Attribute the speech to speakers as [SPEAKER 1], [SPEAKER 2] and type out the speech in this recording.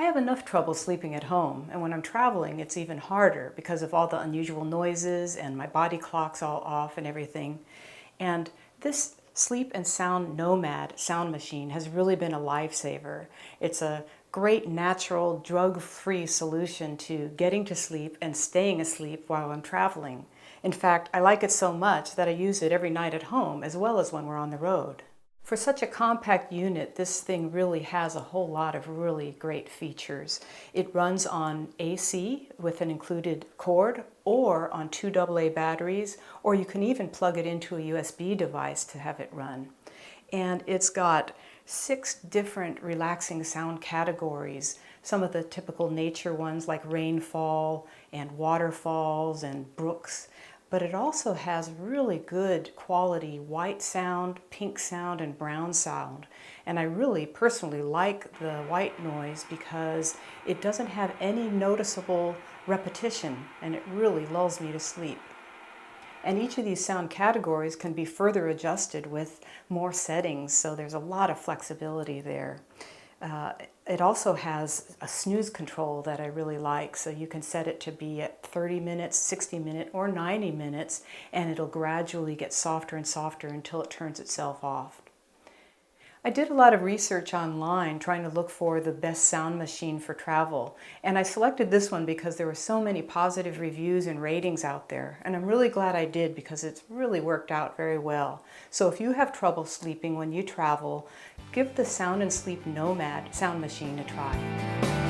[SPEAKER 1] I have enough trouble sleeping at home, and when I'm traveling, it's even harder because of all the unusual noises and my body clock's all off and everything. And this Sleep and Sound Nomad sound machine has really been a lifesaver. It's a great natural drug-free solution to getting to sleep and staying asleep while I'm traveling. In fact, I like it so much that I use it every night at home as well as when we're on the road. For such a compact unit, this thing really has a whole lot of really great features. It runs on AC with an included cord or on 2 AA batteries, or you can even plug it into a USB device to have it run. And it's got 6 different relaxing sound categories. Some of the typical nature ones like rainfall and waterfalls and brooks. But it also has really good quality white sound, pink sound, and brown sound. And I really personally like the white noise because it doesn't have any noticeable repetition and it really lulls me to sleep. And each of these sound categories can be further adjusted with more settings, so there's a lot of flexibility there. It also has a snooze control that I really like, so you can set it to be at 30 minutes, 60 minutes, or 90 minutes, and it'll gradually get softer and softer until it turns itself off. I did a lot of research online trying to look for the best sound machine for travel, and I selected this one because there were so many positive reviews and ratings out there, and I'm really glad I did because it's really worked out very well. So if you have trouble sleeping when you travel, give the Sound+Sleep Nomad sound machine a try.